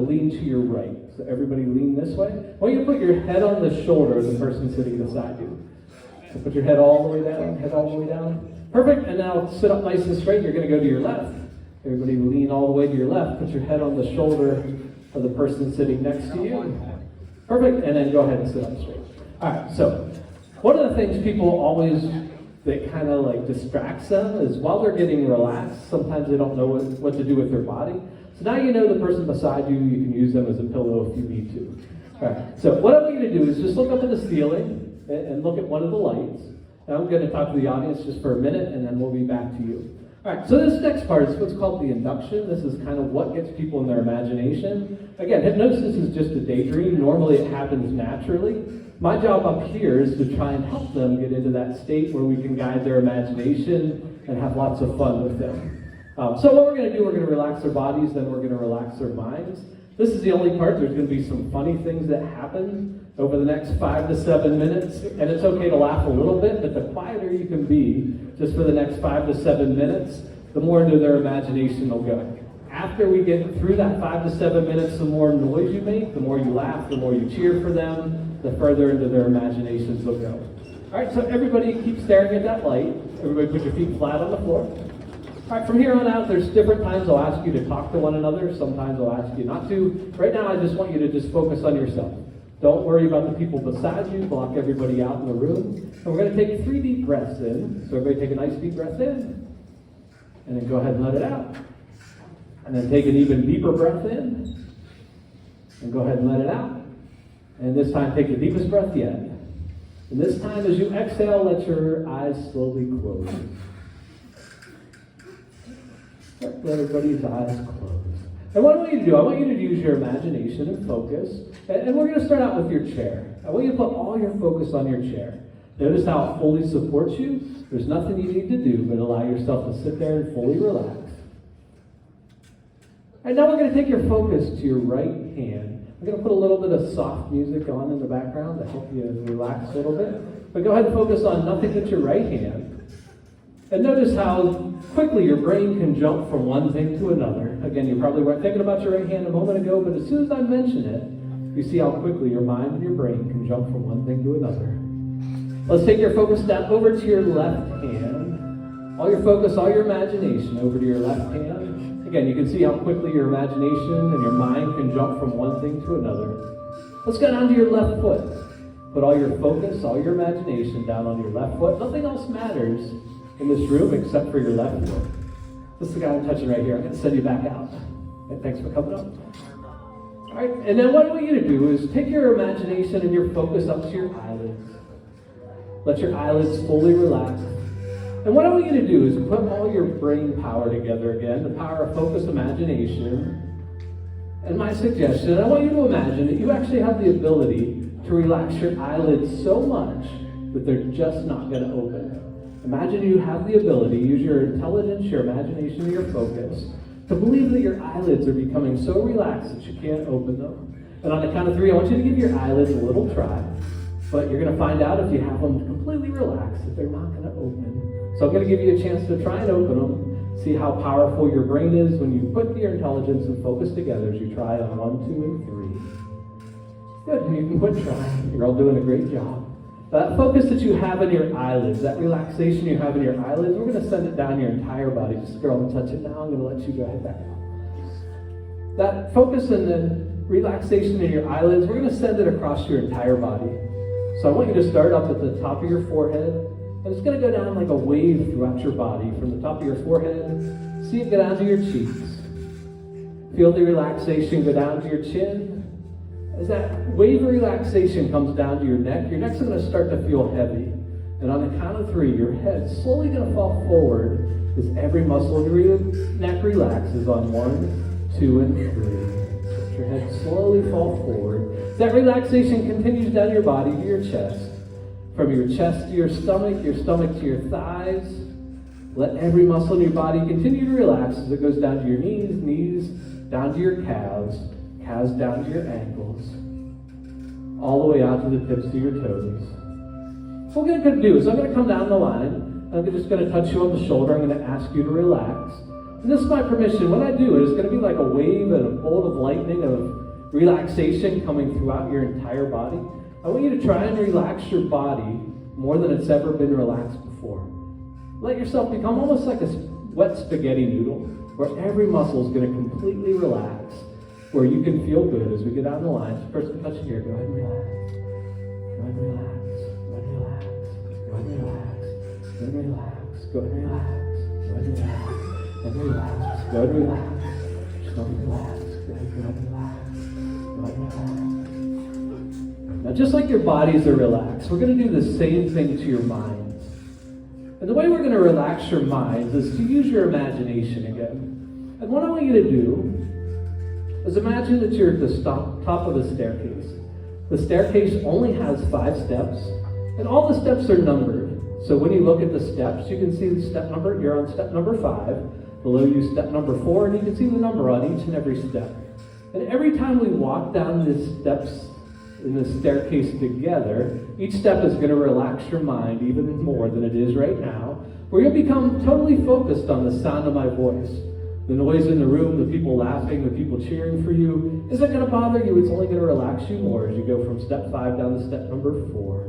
lean to your right. So everybody lean this way. I want you to put your head on the shoulder of the person sitting beside you. So put your head all the way down, head all the way down. Perfect, and now sit up nice and straight. You're going to go to your left. Everybody lean all the way to your left. Put your head on the shoulder of the person sitting next to you. Perfect, and then go ahead and sit up straight. All right, so one of the things people always, that kind of like distracts them is while they're getting relaxed, sometimes they don't know what to do with their body. So now you know the person beside you, you can use them as a pillow if you need to. All right, so what I want you to do is just look up at the ceiling and look at one of the lights. And I'm going to talk to the audience just for a minute, and then we'll be back to you. All right, so this next part is what's called the induction. This is kind of what gets people in their imagination. Again, hypnosis is just a daydream. Normally it happens naturally. My job up here is to try and help them get into that state where we can guide their imagination and have lots of fun with them. So what we're going to do, we're going to relax their bodies, then we're going to relax their minds. This is the only part. There's going to be some funny things that happen over the next 5 to 7 minutes. And it's okay to laugh a little bit, but the quieter you can be just for the next 5 to 7 minutes, the more into their imagination they'll go. After we get through that 5 to 7 minutes, the more noise you make, the more you laugh, the more you cheer for them, the further into their imaginations they'll go. All right, so everybody keep staring at that light. Everybody put your feet flat on the floor. All right, from here on out, there's different times I'll ask you to talk to one another. Sometimes I'll ask you not to. Right now, I just want you to just focus on yourself. Don't worry about the people beside you. Block everybody out in the room. And we're going to take 3 deep breaths in. So everybody take a nice deep breath in. And then go ahead and let it out. And then take an even deeper breath in. And go ahead and let it out. And this time, take the deepest breath yet. And this time, as you exhale, let your eyes slowly close. Let everybody's eyes close. And what I want you to do, I want you to use your imagination and focus. And we're going to start out with your chair. I want you to put all your focus on your chair. Notice how it fully supports you. There's nothing you need to do but allow yourself to sit there and fully relax. And now we're going to take your focus to your right hand. I'm going to put a little bit of soft music on in the background to help you relax a little bit. But go ahead and focus on nothing but your right hand. And notice how quickly your brain can jump from one thing to another. Again, you probably weren't thinking about your right hand a moment ago, but as soon as I mention it, you see how quickly your mind and your brain can jump from one thing to another. Let's take your focus down over to your left hand. All your focus, all your imagination over to your left hand. Again, you can see how quickly your imagination and your mind can jump from one thing to another. Let's go down to your left foot. Put all your focus, all your imagination down on your left foot. Nothing else matters in this room except for your left foot. This is the guy I'm touching right here. I'm going to send you back out. And thanks for coming up. All right, and then what I want you to do is take your imagination and your focus up to your eyelids. Let your eyelids fully relax. And what I want you to do is put all your brain power together again, the power of focused imagination. And my suggestion, I want you to imagine that you actually have the ability to relax your eyelids so much that they're just not going to open. Imagine you have the ability, use your intelligence, your imagination, and your focus, to believe that your eyelids are becoming so relaxed that you can't open them. And on the count of 3, I want you to give your eyelids a little try. But you're going to find out if you have them completely relaxed that they're not going to open. So I'm going to give you a chance to try and open them. See how powerful your brain is when you put your intelligence and focus together as you try on 1, 2, and 3. Good, and you can quit trying. You're all doing a great job. That focus that you have in your eyelids, that relaxation you have in your eyelids, we're going to send it down your entire body. Just go and touch it now. I'm going to let you go ahead back out. That focus and the relaxation in your eyelids, we're going to send it across your entire body. So I want you to start up at the top of your forehead, and it's going to go down like a wave throughout your body. From the top of your forehead, see it go down to your cheeks. Feel the relaxation go down to your chin. As that wave of relaxation comes down to your neck's going to start to feel heavy. And on the count of 3, your head's slowly going to fall forward as every muscle in your neck relaxes on 1, 2, and 3. Let your head slowly fall forward. That relaxation continues down your body to your chest. From your chest to your stomach to your thighs. Let every muscle in your body continue to relax as it goes down to your knees down to your calves down to your ankles, all the way out to the tips of your toes. So what I'm going to do is I'm going to come down the line, and I'm just going to touch you on the shoulder. I'm going to ask you to relax. And this is my permission. What I do is going to be like a wave and a bolt of lightning of relaxation coming throughout your entire body. I want you to try and relax your body more than it's ever been relaxed before. Let yourself become almost like a wet spaghetti noodle, where every muscle is going to completely relax, where you can feel good as we get down the line. First touch here. Go ahead and relax. Go ahead and relax. Go ahead and relax. Go ahead and relax. Go ahead and relax. Go ahead and relax. Go ahead and relax. And relax. Go ahead and relax. Just go ahead and relax. Go ahead and relax. Go ahead and relax. Now, just like your bodies are relaxed, we're going to do the same thing to your minds. And the way we're going to relax your minds is to use your imagination again. And what I want you to do is imagine that you're at the top of a staircase. The staircase only has 5 steps, and all the steps are numbered. So when you look at the steps, you can see the step number. You're on step number 5. Below you, step number 4, and you can see the number on each and every step. And every time we walk down the steps in the staircase together, each step is going to relax your mind even more than it is right now. We're going to become totally focused on the sound of my voice. The noise in the room, the people laughing, the people cheering for you, isn't going to bother you. It's only going to relax you more as you go from step 5 down to step number 4.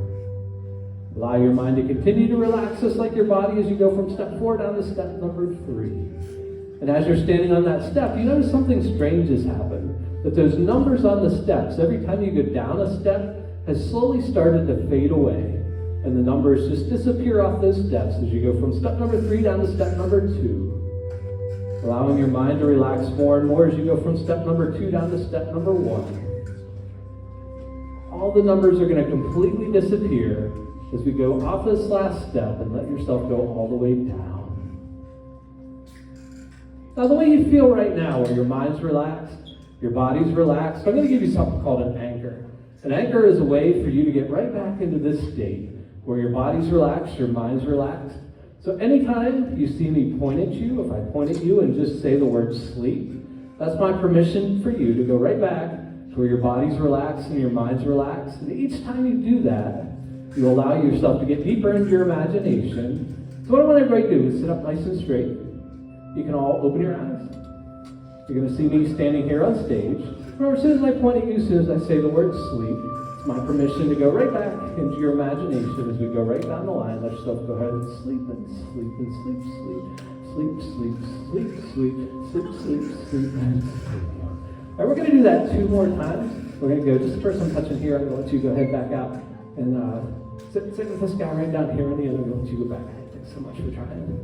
Allow your mind to continue to relax just like your body as you go from step 4 down to step number 3. And as you're standing on that step, you notice something strange has happened. That those numbers on the steps, every time you go down a step, has slowly started to fade away. And the numbers just disappear off those steps as you go from step number 3 down to step number 2. Allowing your mind to relax more and more as you go from step number 2 down to step number 1. All the numbers are going to completely disappear as we go off this last step and let yourself go all the way down. Now, the way you feel right now, where your mind's relaxed, your body's relaxed, I'm going to give you something called an anchor. An anchor is a way for you to get right back into this state where your body's relaxed, your mind's relaxed. So anytime you see me point at you, if I point at you and just say the word sleep, that's my permission for you to go right back to where your body's relaxed and your mind's relaxed. And each time you do that, you allow yourself to get deeper into your imagination. So what I want everybody to do is sit up nice and straight. You can all open your eyes. You're going to see me standing here on stage. Remember, as soon as I point at you, as soon as I say the word sleep, it's my permission to go right back into your imagination as we go right down the line. Let yourself go ahead and sleep and sleep and sleep, sleep, sleep, sleep, sleep, sleep, sleep, sleep, sleep, and sleep. All right, we're going to do that 2 more times. We're going to go, just first I'm touching here. I'm going to let you go ahead back out and sit with this guy right down here on the end. I'm going to let you go back. Thanks so much for trying.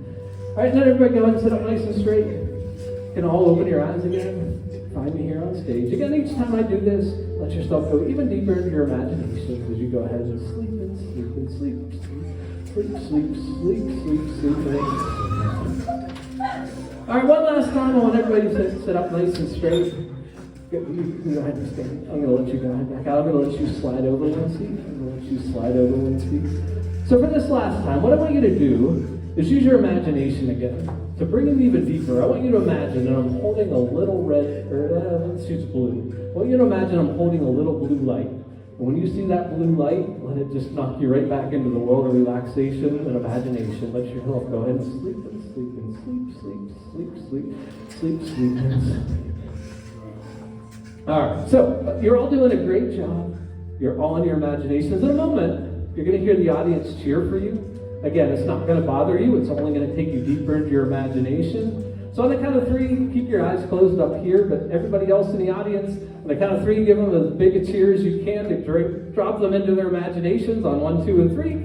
All right, now everybody go ahead and sit up nice and straight. You can all open your eyes again. Find me here on stage. Again, each time I do this, let yourself go even deeper into your imagination as you go ahead and sleep and sleep and sleep, sleep, sleep, sleep, sleep, sleep, sleep. All right, one last time. I want everybody to sit up nice and straight. You can go ahead and stand. I'm going to let you go ahead back out. I'm going to let you slide over one seat. I'm going to let you slide over one seat. So for this last time, what I want you to do is use your imagination again. To bring it even deeper, I want you to imagine that I'm holding a little red, let's use blue. I want you to imagine I'm holding a little blue light. And when you see that blue light, let it just knock you right back into the world of relaxation and imagination. Let yourself go ahead and sleep and sleep and sleep, sleep, sleep, sleep, sleep, sleep, and sleep. All right, so you're all doing a great job. You're all in your imaginations. In a moment, you're going to hear the audience cheer for you. Again, it's not going to bother you. It's only going to take you deeper into your imagination. So on the count of 3, keep your eyes closed up here, but everybody else in the audience, on the count of 3, give them as big a cheer as you can to drop them into their imaginations on 1, 2, and 3.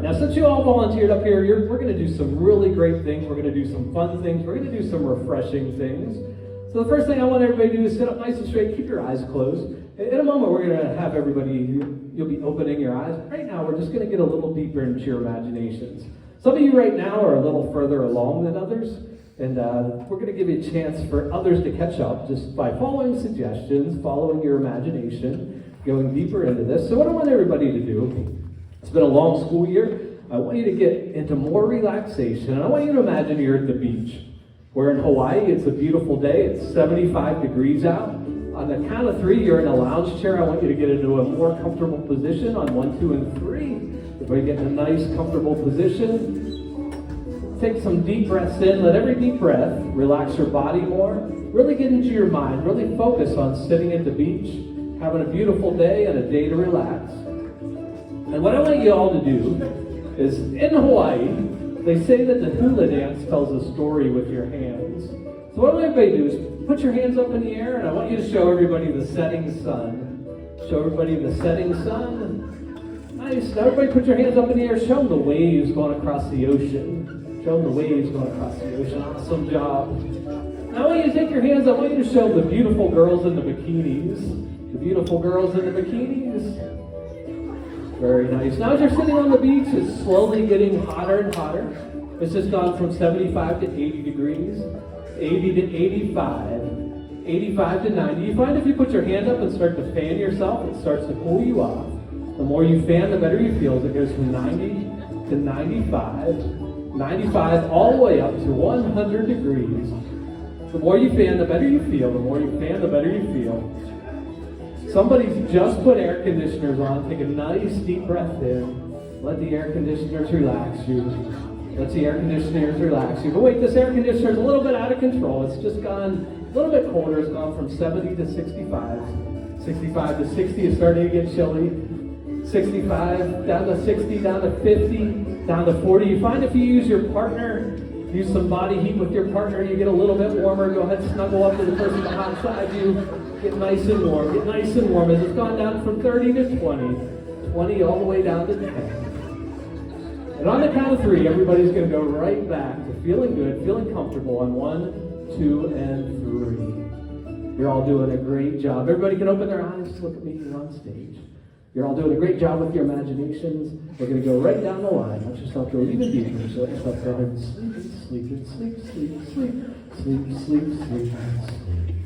Now, since you all volunteered up here, we're going to do some really great things. We're going to do some fun things. We're going to do some refreshing things. So the first thing I want everybody to do is sit up nice and straight. Keep your eyes closed. In a moment, we're going to have everybody, you'll be opening your eyes. Right now, we're just going to get a little deeper into your imaginations. Some of you right now are a little further along than others. And we're going to give you a chance for others to catch up just by following suggestions, following your imagination, going deeper into this. So what I want everybody to do, it's been a long school year. I want you to get into more relaxation. And I want you to imagine you're at the beach. We're in Hawaii. It's a beautiful day. It's 75 degrees out. On On the count of 3, you're in a lounge chair. I want you to get into a more comfortable position on 1, 2, and 3. Everybody get in a nice, comfortable position. Take some deep breaths in. Let every deep breath relax your body more. Really get into your mind. Really focus on sitting at the beach, having a beautiful day and a day to relax. And what I want you all to do is, in Hawaii, they say that the hula dance tells a story with your hands. So what I want everybody to do is put your hands up in the air, and I want you to show everybody the setting sun. Show everybody the setting sun. Nice. Now everybody put your hands up in the air. Show them the waves going across the ocean. Show them the waves going across the ocean. Awesome job. Now I want you to take your hands. I want you to show the beautiful girls in the bikinis. The beautiful girls in the bikinis. Very nice. Now as you're sitting on the beach, it's slowly getting hotter and hotter. It's just gone from 75 to 80 degrees, 80 to 85, 85 to 90. You find if you put your hand up and start to fan yourself, it starts to cool you off. The more you fan, the better you feel. As it goes from 90 to 95, 95 all the way up to 100 degrees. The more you fan, the better you feel. The more you fan, the better you feel. Somebody's just put air conditioners on. Take a nice deep breath in. Let the air conditioners relax you. Let the air conditioners relax you. But wait, this air conditioner is a little bit out of control. It's just gone a little bit colder. It's gone from 70 to 65. 65 to 60 is starting to get chilly. 65, down to 60, down to 50, down to 40. You find if you use your partner, use some body heat with your partner, you get a little bit warmer. Go ahead, snuggle up to the person beside you. Get nice and warm. Get nice and warm. As it's gone down from 30 to 20. 20 all the way down to 10. And on the count of 3, everybody's going to go right back to feeling good, feeling comfortable on 1, 2, and 3. You're all doing a great job. Everybody can open their eyes. Look at me. You're on stage. You're all doing a great job with your imaginations. We're going to go right down the line. Let yourself go even deeper. So let yourself go ahead and sleep and sleep and sleep and sleep, sleep, sleep, sleep, and sleep.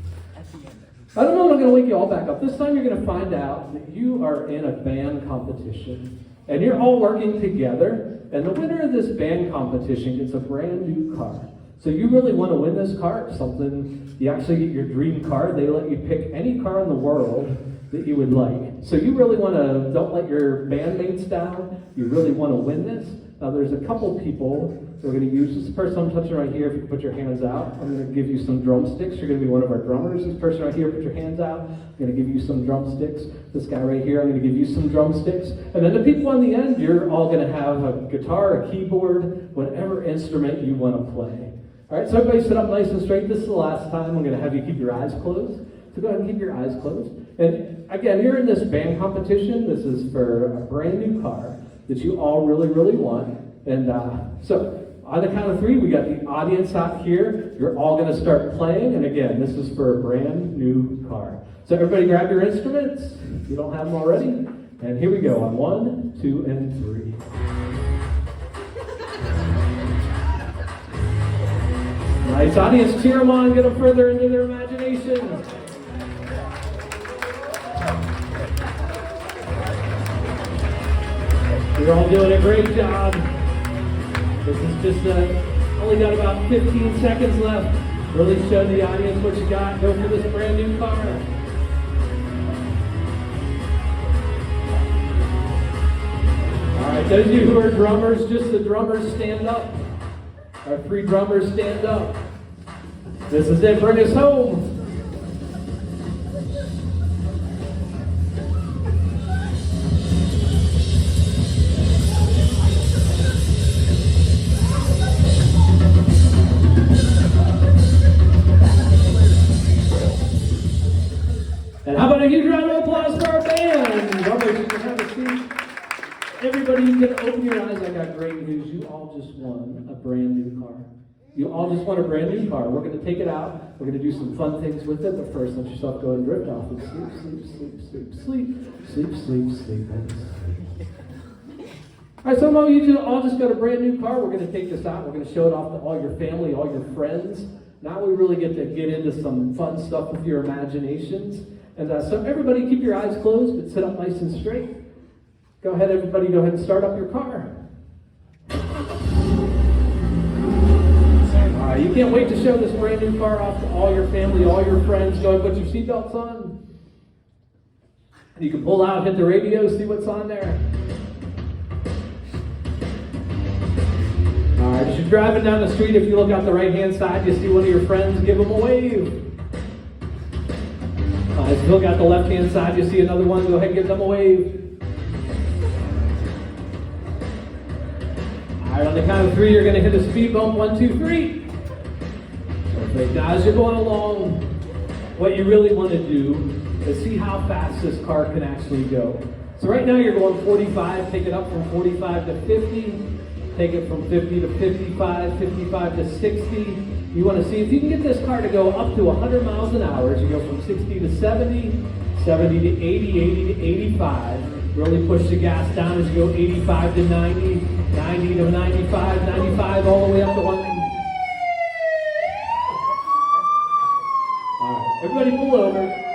I don't know when I'm going to wake you all back up. This time you're going to find out that you are in a band competition. And you're all working together. And the winner of this band competition gets a brand new car. So you really want to win this car. Something, you actually get your dream car. They let you pick any car in the world that you would like. So you really want to, don't let your bandmates down. You really want to win this. Now there's a couple people we're going to use. This person I'm touching right here, if you can put your hands out. I'm going to give you some drumsticks. You're going to be one of our drummers. This person right here, put your hands out. I'm going to give you some drumsticks. This guy right here, I'm going to give you some drumsticks. And then the people on the end, you're all going to have a guitar, a keyboard, whatever instrument you want to play. All right, so everybody sit up nice and straight. This is the last time. I'm going to have you keep your eyes closed. So go ahead and keep your eyes closed. And again, you're in this band competition. This is for a brand new car that you all really, really want. And so on the count of 3, we got the audience out here. You're all going to start playing. And again, this is for a brand new car. So everybody grab your instruments if you don't have them already. And here we go on 1, 2, and 3. Nice. Audience, cheer them on. Get them further into their imagination. You're all doing a great job. This is just only got about 15 seconds left. Really show the audience what you got. Go for this brand new car. All right, those of you who are drummers, just the drummers stand up. Our 3 drummers stand up. This is it. Bring us home. And how about a huge round of applause for our band? Drummers, you can have a seat. Everybody, you can open your eyes. I got great news. You all just won a brand new car. You all just won a brand new car. We're going to take it out. We're going to do some fun things with it. But first, let yourself go and drift off and sleep, sleep, sleep, sleep, sleep, sleep, sleep, and sleep. All right, some of you all just got a brand new car. We're going to take this out. We're going to show it off to all your family, all your friends. Now we really get to get into some fun stuff with your imaginations. And so everybody keep your eyes closed, but sit up nice and straight. Go ahead, everybody, go ahead and start up your car. You can't wait to show this brand new car off to all your family, all your friends. Go ahead and put your seatbelts on. You can pull out, hit the radio, see what's on there. All right, as you're driving down the street, if you look out the right-hand side, you see one of your friends, give them a wave. If you look out the left-hand side, you see another one, go ahead and give them a wave. All right, on the count of 3, you're going to hit a speed bump. 1, 2, 3. Perfect. Now, as you're going along, what you really want to do is see how fast this car can actually go. So right now you're going 45, take it up from 45 to 50, take it from 50 to 55, 55 to 60. You want to see if you can get this car to go up to 100 miles an hour. So you go from 60 to 70, 70 to 80, 80 to 85. Really push the gas down as you go 85 to 90, 90 to 95, 95 all the way up to 1. All right, everybody pull over.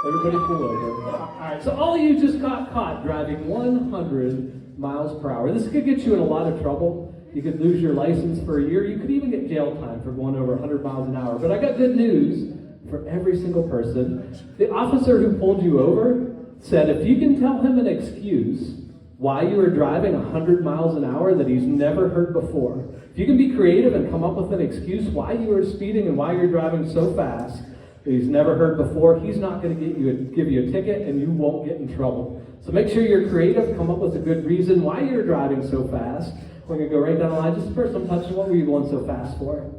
Everybody pull over. All right, so all of you just got caught driving 100 miles per hour. This could get you in a lot of trouble. You could lose your license for a year. You could even get jail time for going over 100 miles an hour. But I got good news for every single person. The officer who pulled you over said if you can tell him an excuse why you were driving 100 miles an hour that he's never heard before, if you can be creative and come up with an excuse why you were speeding and why you're driving so fast that he's never heard before, he's not going to give you a ticket and you won't get in trouble. So make sure you're creative, come up with a good reason why you're driving so fast. We're going to go right down the line. Just first, I'm touching. What were you going so fast for?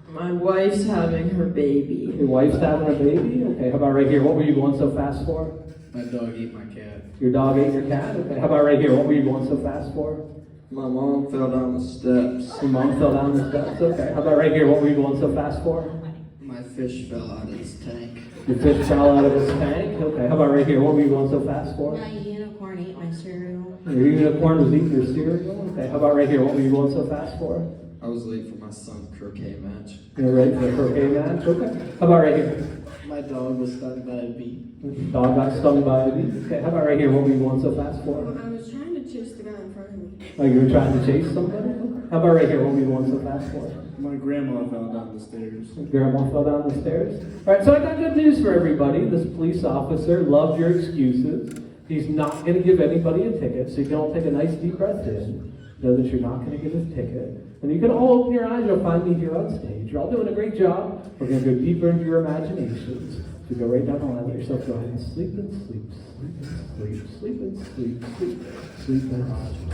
My wife's having her baby. Your wife's having a baby? Okay, how about right here? What were you going so fast for? My dog ate my cat. Your dog ate your cat? Okay, how about right here? What were you going so fast for? My mom fell down the steps. Your mom fell down the steps? Okay, how about right here? What were you going so fast for? My fish fell out of his tank. Your fish fell out of his tank? Okay, how about right here? What were you going so fast for? My unicorn ate my cereal. Your unicorn was eating your cereal? Okay, how about right here? What were you going so fast for? I was late for my son's croquet match. You're ready for a croquet match? Okay. How about right here? My dog was stung by a bee. Dog got stung by a bee? Okay, how about right here? What were you going so fast for? I was trying to chase the guy in front of me. Oh, you were trying to chase somebody? How about right here? What were you going so fast for? My grandma fell down the stairs. Grandma fell down the stairs? All right, so I got good news for everybody. This police officer loved your excuses. He's not going to give anybody a ticket, so you can all take a nice deep breath in. Know that you're not going to get a ticket. And you can all open your eyes. You'll find me here on stage. You're all doing a great job. We're going to go deeper into your imaginations. So go right down the line. Let yourself go ahead and sleep and sleep, sleep and sleep, sleep and sleep, sleep, sleep and sleep.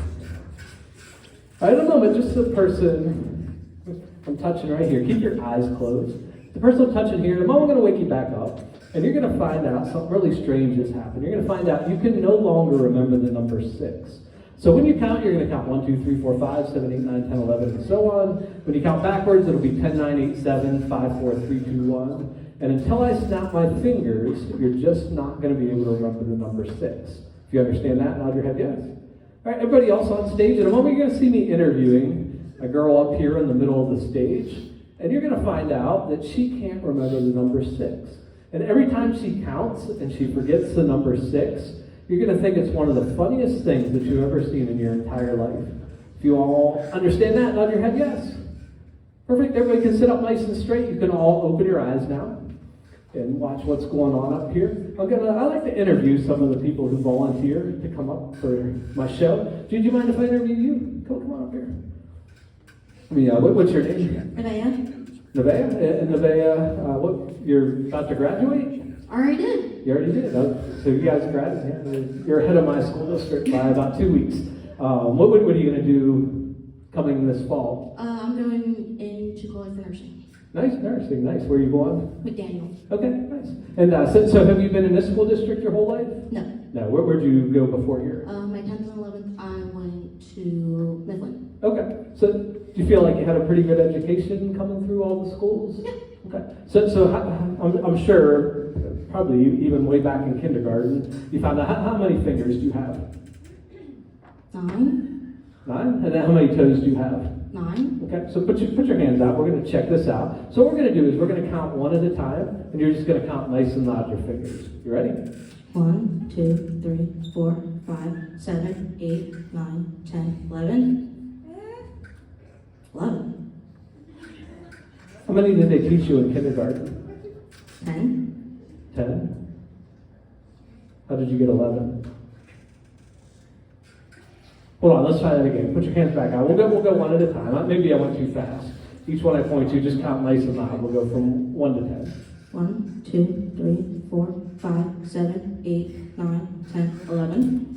All right, in a moment, just the person I'm touching right here. Keep your eyes closed. The person I'm touching here, in a moment I'm going to wake you back up. And you're going to find out something really strange has happened. You're going to find out you can no longer remember the number 6. So when you count, you're going to count 1, 2, 3, 4, 5, 7, 8, 9, 10, 11, and so on. When you count backwards, it'll be 10, 9, 8, 7, 5, 4, 3, 2, 1. And until I snap my fingers, you're just not going to be able to remember the number 6. If you understand that, nod your head yes. All right, everybody else on stage, in a moment you're going to see me interviewing a girl up here in the middle of the stage. And you're going to find out that she can't remember the number 6. And every time she counts and she forgets the number 6, you're going to think it's one of the funniest things that you've ever seen in your entire life. If you all understand that, nod your head yes. Perfect. Everybody can sit up nice and straight. You can all open your eyes now and watch what's going on up here. I like to interview some of the people who volunteer to come up for my show. Do you mind if I interview you? Come on up here. What's your name? Renee? Nevaeh? And Nevaeh, you're about to graduate? Already did. You already did. So you guys graduated. You're ahead of my school district by about 2 weeks. What are you going to do coming this fall? I'm going into college for nursing. Nice, nursing. Nice. Where are you going? McDaniel. Okay, nice. And so have you been in this school district your whole life? No. No. Where'd you go before here? My 10th and 11th, I went to Midland. Okay. So do you feel like you had a pretty good education coming through all the schools? Yeah. Okay. So I'm sure, probably even way back in kindergarten, you found out how many fingers do you have? 9. 9? And then how many toes do you have? 9. Okay, so put your hands out. We're going to check this out. So what we're going to do is we're going to count one at a time, and you're just going to count nice and loud your fingers. You ready? 1, 2, 3, 4, 5, 7, 8, 9, 10, 11. 11. How many did they teach you in kindergarten? 10. 10? did you get 11? Hold on, let's try that again. Put your hands back out. We'll go one at a time. Maybe I went too fast. Each one I point to, just count nice and loud. We'll go from 1 to 10. 1, 2, 3, 4, 5, 7, 8, 9, 10, 11.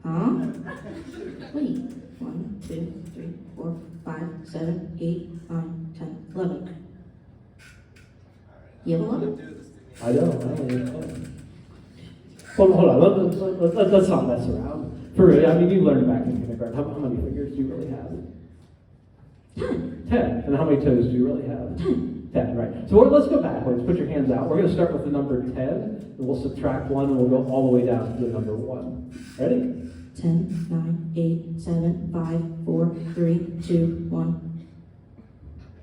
Huh? Wait. 1, 2, 3, 4, 5, 7, 8, 9, 10, 11. You have 11? I don't. Hold on. Let's not mess around. For real, I mean, you learned back in kindergarten. How many fingers do you really have? 10. 10. And how many toes do you really have? 10. 10, right. So let's go backwards. Put your hands out. We're going to start with the number 10, and we'll subtract 1, and we'll go all the way down to the number 1. Ready? 10, 9, 8, 7, 5, 4, 3, 2, 1.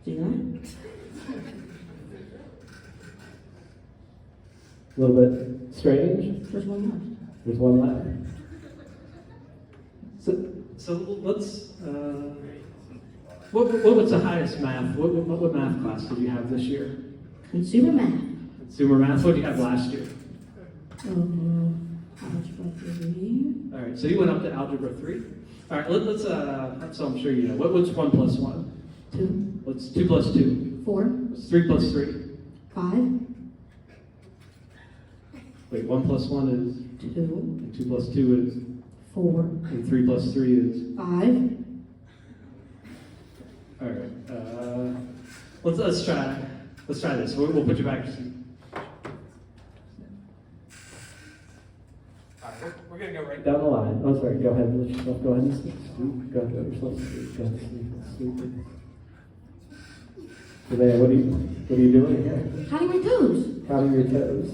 Do that? A little bit strange. There's one left. There's one left. So let's. What was the highest math? What math class did you have this year? Consumer math. Consumer math. What did you have last year? Algebra 3. All right. So you went up to algebra 3. All right. Let's. So I'm sure you know. What's 1 plus 1? 2. What's 2 plus 2? 4. What's 3 plus 3? 5. Wait. 1 plus 1 is 2. And 2 plus 2 is 4. And 3 plus 3 is 5. All right. Let's try this. We'll put you back to sleep. All right. We're gonna go right down the line. Oh, sorry. Go ahead. Let yourself go ahead and sleep. Go ahead. Let yourself sleep. Go ahead and sleep. So there. What are you doing here? Counting my toes. Counting your toes.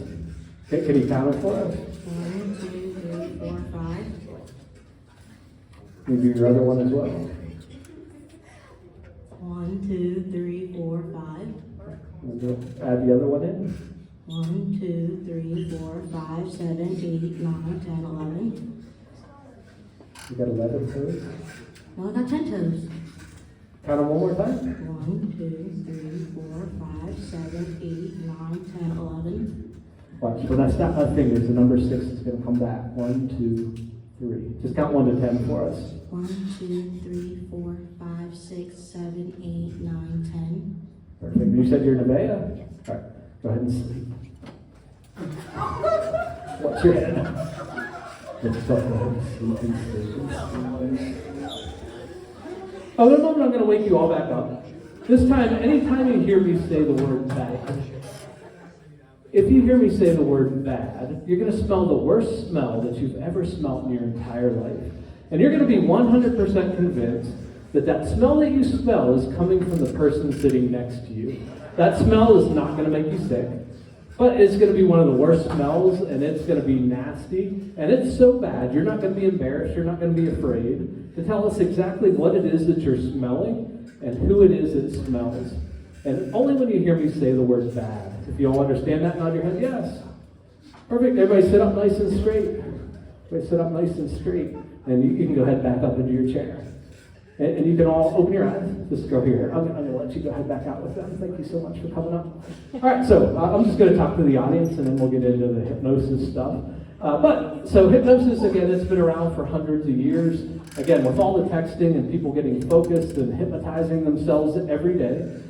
Can you count it for us? 1, 2, 3, 4, 5. Can you do your other one as well? 1, 2, 3, 4, 5. And add the other one in. 1, 2, 3, 4, 5, 7, 8, 9, 10, 11. You got 11 toes. Well, I got 10 toes. Count them one more time. 1, 2, 3, 4, 5, 7, 8, 9, 10, 11. Watch. When I snap my fingers, the number 6 is going to come back. 1, 2, 3. Just count 1 to 10 for us. 1, 2, 3, 4, 5, 6, 7, 8, 9, 10. Perfect. You said you're Nevaeh? Yes. All right. Go ahead and sleep. Watch your head. Let's talk about sleep. Oh, in a moment I'm going to wake you all back up. This time, anytime you hear me say the word bad, if you hear me say the word bad, you're going to smell the worst smell that you've ever smelled in your entire life. And you're going to be 100% convinced that that smell that you smell is coming from the person sitting next to you. That smell is not going to make you sick, but it's going to be one of the worst smells, and it's going to be nasty, and it's so bad, you're not going to be embarrassed, you're not going to be afraid to tell us exactly what it is that you're smelling and who it is that smells. And only when you hear me say the word bad. If you all understand that, nod your head, yes. Perfect. Everybody sit up nice and straight. Everybody sit up nice and straight. And you can go ahead back up into your chair. And you can all open your eyes. Just go here. I'm going to let you go ahead back out with them. Thank you so much for coming up. All right, so I'm just going to talk to the audience, and then we'll get into the hypnosis stuff. So hypnosis, again, it's been around for hundreds of years. Again, with all the texting and people getting focused and hypnotizing themselves every day,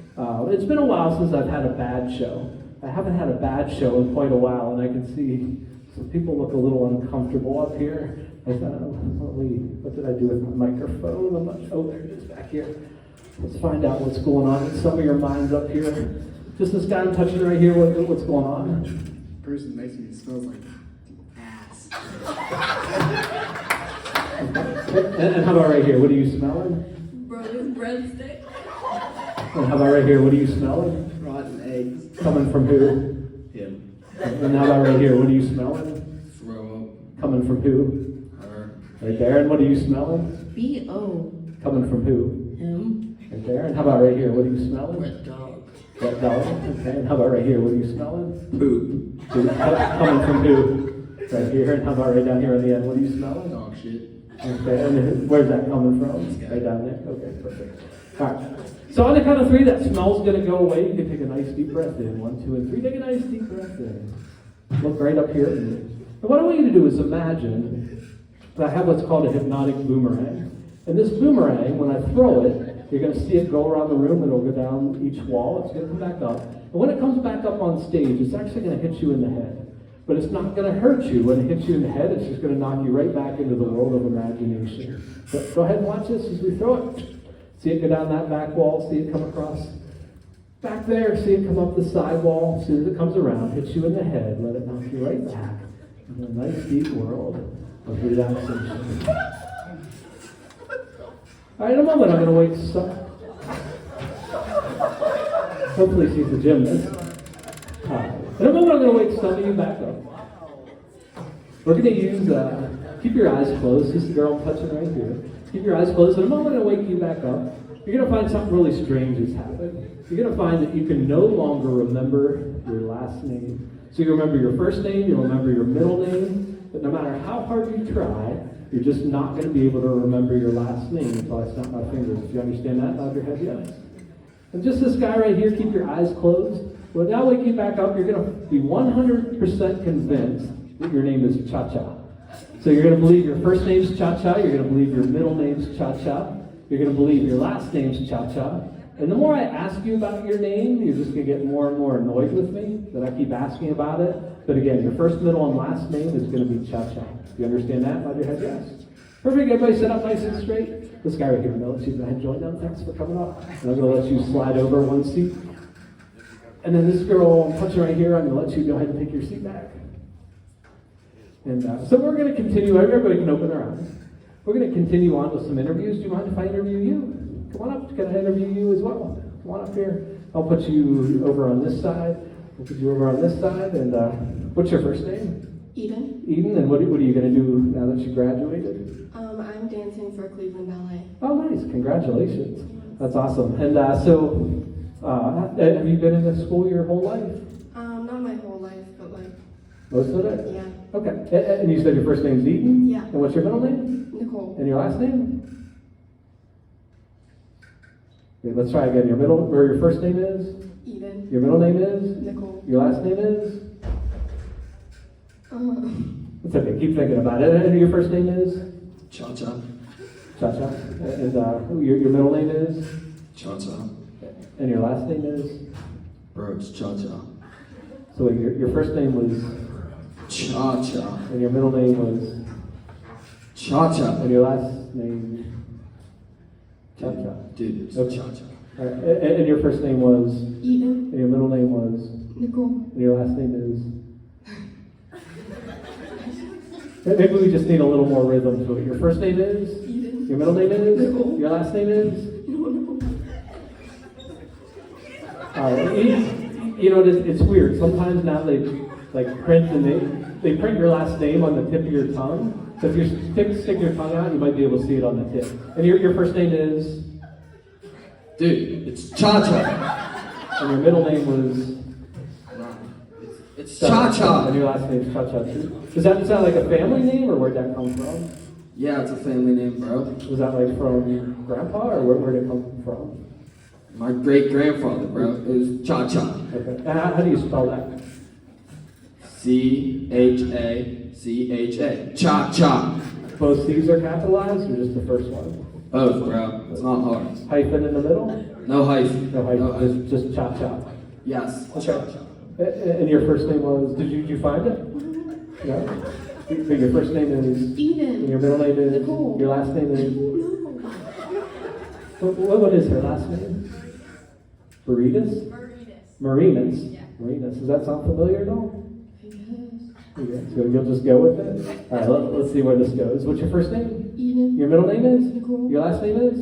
it's been a while since I've had a bad show. I haven't had a bad show in quite a while, and I can see some people look a little uncomfortable up here. I thought, what did I do with my microphone? I'm not sure. Oh, there it is back here. Let's find out what's going on in some of your minds up here. Just this guy I'm touching right here, what's going on? The person next to me smells like ass. And how about right here? What are you smelling? Brothers breadstick. And how about right here? What are you smelling? Rotten eggs. Coming from who? Him. And how about right here? What are you smelling? Throw up. Coming from who? Her. Right there. And what are you smelling? B.O. Coming from who? Him. Right there. And how about right here? What are you smelling? Wet dog. Wet dog. Okay. And how about right here? What are you smelling? Poop. Coming from who? Right here. And how about right down here on the end? What are you smelling? Dog shit. Okay. And where's that coming from? Right down there. Okay. Perfect. All right. So on the count of 3, that smell's going to go away. You can take a nice deep breath in. 1, 2, and 3. Take a nice deep breath in. Look right up here. And what I want you to do is imagine that I have what's called a hypnotic boomerang. And this boomerang, when I throw it, you're going to see it go around the room. It'll go down each wall. It's going to come back up. And when it comes back up on stage, it's actually going to hit you in the head. But it's not going to hurt you. When it hits you in the head, it's just going to knock you right back into the world of imagination. So go ahead and watch this as we throw it. See it go down that back wall. See it come across back there. See it come up the side wall. As soon as it comes around, hits you in the head. Let it knock you right back into a nice deep world of relaxation. All right, in a moment, I'm going to wake some. Hopefully, she's a gymnast. In a moment, I'm going to wake some of you back up. We're going to use, keep your eyes closed. This girl I'm touching right here. Keep your eyes closed. In a moment, I'm going to wake you back up. You're going to find something really strange has happened. You're going to find that you can no longer remember your last name. So you remember your first name, you'll remember your middle name, but no matter how hard you try, you're just not going to be able to remember your last name until I snap my fingers. Do you understand that? Nod your head yes. And just this guy right here, keep your eyes closed. When I wake you back up, you're going to be 100% convinced that your name is Cha-Cha. So you're going to believe your first name's Cha-Cha, you're going to believe your middle name's Cha-Cha, you're going to believe your last name's Cha-Cha. And the more I ask you about your name, you're just going to get more and more annoyed with me that I keep asking about it. But again, your first, middle, and last name is going to be Cha-Cha. Do you understand that? Nod your head yes. Perfect. Everybody sit up nice and straight. This guy right here, I'm going to let you go ahead and join them. Thanks for coming up. And I'm going to let you slide over one seat. And then this girl, I'm touching right here, I'm going to let you go ahead and take your seat back. And so we're going to continue. Everybody can open their eyes. We're going to continue on with some interviews. Do you mind if I interview you? Come on up. Can I interview you as well? Come on up here. I'll put you over on this side. We'll put you over on this side. And what's your first name? Eden. Eden. And what are you going to do now that you graduated? I'm dancing for Cleveland Ballet. Oh, nice. Congratulations. That's awesome. And so have you been in this school your whole life? Not my whole life, but like... Most of it? Yeah. Okay. And you said your first name's Eden? Yeah. And what's your middle name? Nicole. And your last name? Okay, let's try again. Your first name is? Eden. Your middle name is? Nicole. Your last name is? It's okay. Keep thinking about it. And your first name is? Cha-cha. Cha-Cha. And your middle name is? Cha-cha. And your last name is? Bro, it's cha-cha. So wait, your first name was? Cha-cha. And your middle name was? Cha-cha. And your last name? Cha-Cha. Dude, it's Okay. cha-cha. All right. And your first name was? Eden. And your middle name was? Nicole. And your last name is? Maybe we just need a little more rhythm to it. Your first name is? Eden. Your middle name is? Nicole. Your last name is? No. You know, it's weird. Sometimes now they print and they print your last name on the tip of your tongue. So if you stick your tongue out, you might be able to see it on the tip. And your first name is? Dude, it's cha-cha. And your middle name was? It's cha-cha. And your last name is Cha-Cha too. Does that sound like a family name, or where'd that come from? Yeah, it's a family name, bro. Was that like from grandpa, or where'd it come from? My great-grandfather, bro. It was cha-cha. Okay. And how do you spell that? C-H-A-C-H-A. Cha-cha. Both C's are capitalized, or just the first one? Both, bro. It's not hard. Hyphen in the middle? No hyphen. No hyphen. Just Cha-Cha. Yes. Okay. Cha-cha. And your first name was? Did you find it? No. But your first name is? Eden. And your middle name is? Nicole. Your last name is? What is her last name? Marinas? Marinas. Yeah. Marinas. Does that sound familiar at all? Yes. Okay, so you'll just go with it? All right, let's see where this goes. What's your first name? Eden. Your middle name is? Nicole. Your last name is?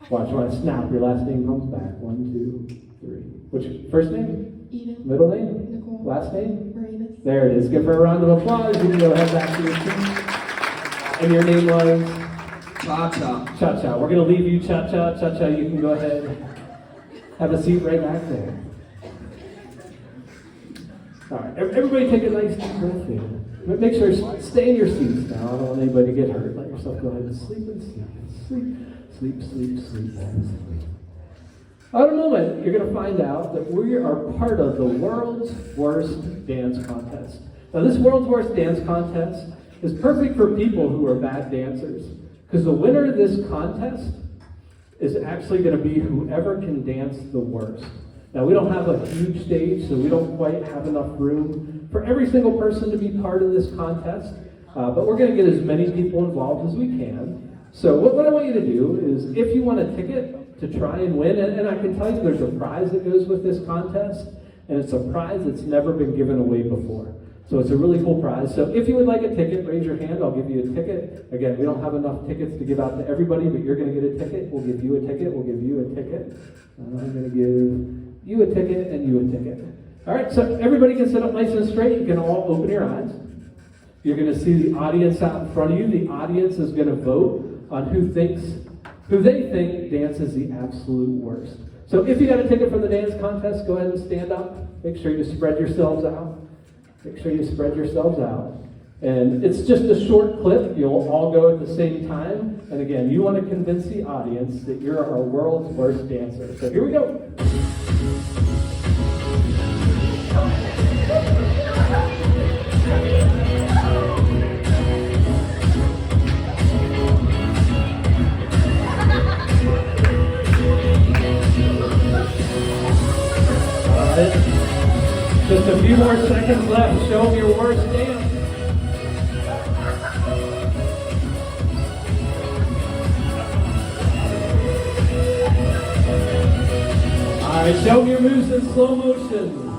Watch, when I snap, your last name comes back. 1, 2, 3. What's your first name? Eden. Middle name? Nicole. Last name? Marinas. There it is. Give her a round of applause. You can go ahead back to your seat. And your name was? Cha-cha. Cha-Cha. We're going to leave you, Cha-Cha. Cha-Cha, you can go ahead. Have a seat right back there. All right, everybody take a nice deep breath in. Make sure you stay in your seats now. I don't want anybody to get hurt. Let yourself go ahead and sleep and sleep and sleep. sleep, sleep, sleep, sleep. In a moment, you're going to find out that we are part of the world's worst dance contest. Now, this world's worst dance contest is perfect for people who are bad dancers, because the winner of this contest is actually going to be whoever can dance the worst. Now, we don't have a huge stage, so we don't quite have enough room for every single person to be part of this contest, but we're going to get as many people involved as we can. So what I want you to do is, if you want a ticket to try and win, and I can tell you there's a prize that goes with this contest, and it's a prize that's never been given away before. So it's a really cool prize. So if you would like a ticket, raise your hand. I'll give you a ticket. Again, we don't have enough tickets to give out to everybody, but you're going to get a ticket. We'll give you a ticket. We'll give you a ticket. I'm going to give you a ticket and you a ticket. All right, so everybody can sit up nice and straight. You can all open your eyes. You're going to see the audience out in front of you. The audience is going to vote on who they think dances the absolute worst. So if you got a ticket for the dance contest, go ahead and stand up. Make sure you spread yourselves out. Make sure you spread yourselves out. And it's just a short clip. You'll all go at the same time. And again, you want to convince the audience that you're our world's worst dancer. So here we go. All right. Just a few more seconds left. Show them your worst dance. All right, show them your moves in slow motion.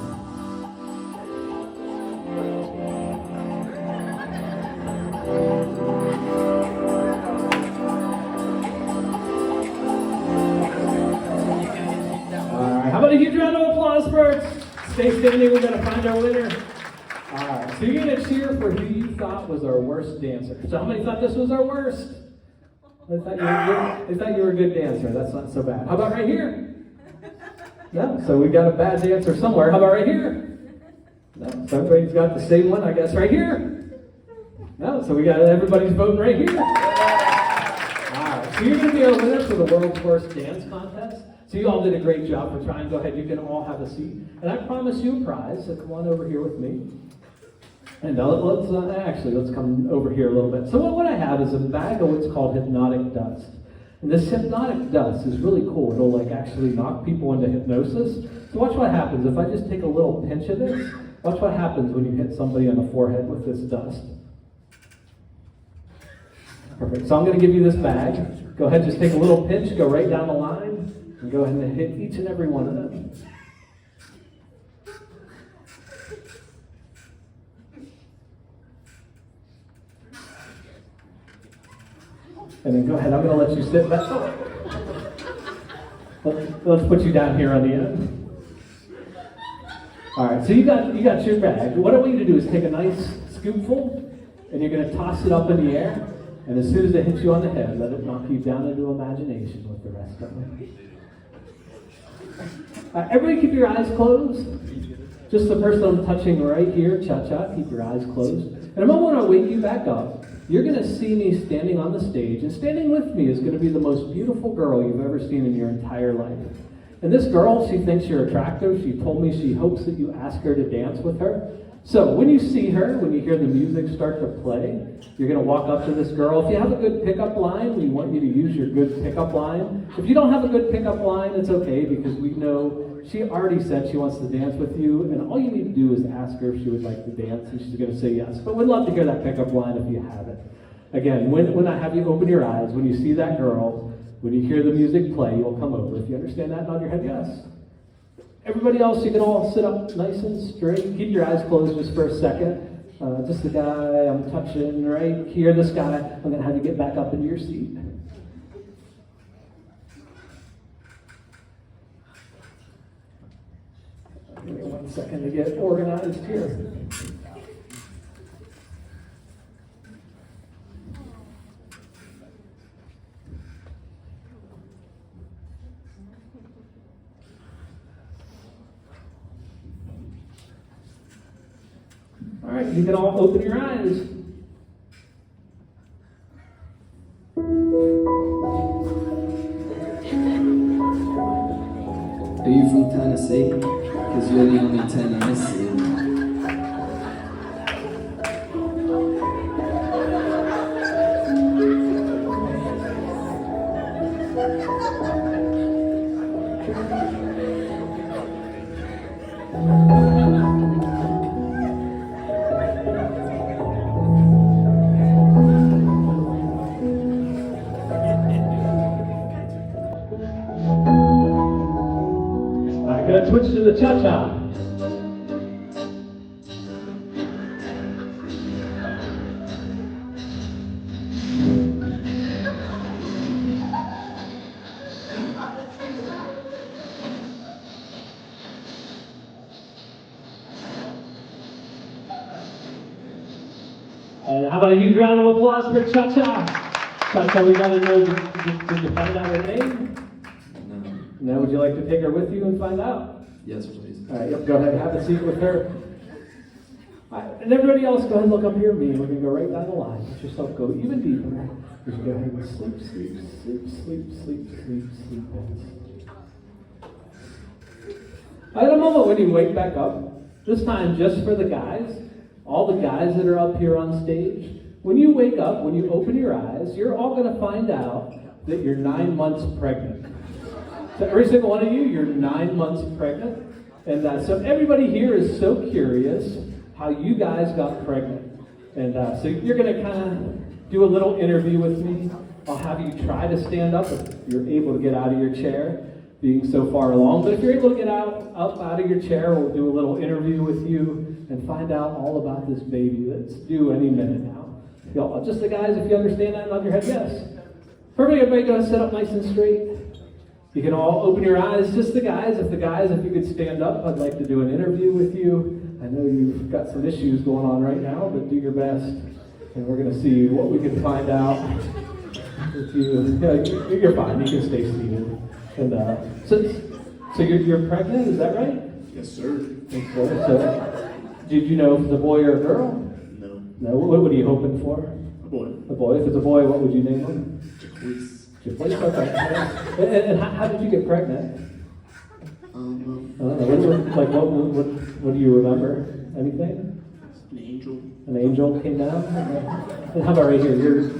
All right, how about a huge round of applause for it? Stay standing, we're going to find our winner. All right, so you're going to cheer for who you thought was our worst dancer. So how many thought this was our worst? They thought you were a good dancer. That's not so bad. How about right here? No, so we got a bad dancer somewhere. How about right here? No, so everybody's got the same one, I guess, right here. No, so we got everybody's voting right here. All right, so you're going to be our winner for the world's worst dance contest. So you all did a great job for trying. Go ahead, you can all have a seat. And I promise you a prize, so come on over here with me. And let's come over here a little bit. So what I have is a bag of what's called hypnotic dust. And this hypnotic dust is really cool. It'll actually knock people into hypnosis. So watch what happens. If I just take a little pinch of this, watch what happens when you hit somebody on the forehead with this dust. Perfect. So I'm going to give you this bag. Go ahead, just take a little pinch, go right down the line. And go ahead and hit each and every one of them. And then go ahead, I'm going to let you sit back. Let's put you down here on the end. All right, so you got your bag. What I want you to do is take a nice scoopful, and you're going to toss it up in the air. And as soon as it hits you on the head, let it knock you down into imagination with the rest of it. Everybody keep your eyes closed. Just the person I'm touching right here, cha-cha, keep your eyes closed. And a moment when I wake you back up, you're going to see me standing on the stage, and standing with me is going to be the most beautiful girl you've ever seen in your entire life. And this girl, she thinks you're attractive. She told me she hopes that you ask her to dance with her. So when you see her, when you hear the music start to play, you're going to walk up to this girl. If you have a good pickup line, we want you to use your good pickup line. If you don't have a good pickup line, it's okay, because we know she already said she wants to dance with you, and all you need to do is ask her if she would like to dance, and she's going to say yes. But we'd love to hear that pickup line if you have it. Again, when I have you open your eyes, when you see that girl, when you hear the music play, you'll come over. If you understand that, nod your head yes. Everybody else, you can all sit up nice and straight. Keep your eyes closed just for a second. Just the guy I'm touching right here, this guy, I'm going to have you get back up into your seat. Give me 1 second to get organized here. All right, you can all open your eyes. see, because you're the only 10 I see. Alright, gonna switch to the cha-cha. And how about a huge round of applause for Cha-Cha? Cha-Cha, we gotta know, did you find out her name? No. Now, would you like to take her with you and find out? Yes, please. All right, yep, go ahead and have a seat with her. All right, and everybody else, go ahead and look up here at me. We're going to go right down the line. Let yourself go even deeper. Just go ahead and sleep, sleep, sleep, sleep, sleep, sleep, sleep. All right, in a moment when you wake back up, this time just for the guys, all the guys that are up here on stage, when you wake up, when you open your eyes, you're all going to find out that you're 9 months pregnant. So every single one of you, you're 9 months pregnant. And so everybody here is so curious how you guys got pregnant. And so you're going to kind of do a little interview with me. I'll have you try to stand up if you're able to get out of your chair, being so far along. But if you're able to get up out of your chair, we'll do a little interview with you and find out all about this baby that's due any minute now. Y'all, just the guys, if you understand that, nod your head yes. Perfect, everybody go sit up nice and straight. You can all open your eyes, just the guys. If you could stand up, I'd like to do an interview with you. I know you've got some issues going on right now, but do your best. And we're going to see what we can find out with you. Yeah, you're fine, you can stay seated. And so you're pregnant, is that right? Yes, sir. Okay, so did you know if it's a boy or a girl? No. No, what are you hoping for? A boy. A boy. If it's a boy, what would you name him? Jaquise. Okay. And how did you get pregnant? I don't know. What do you remember? Anything? An angel. An angel came down? Okay. And how about right here? You're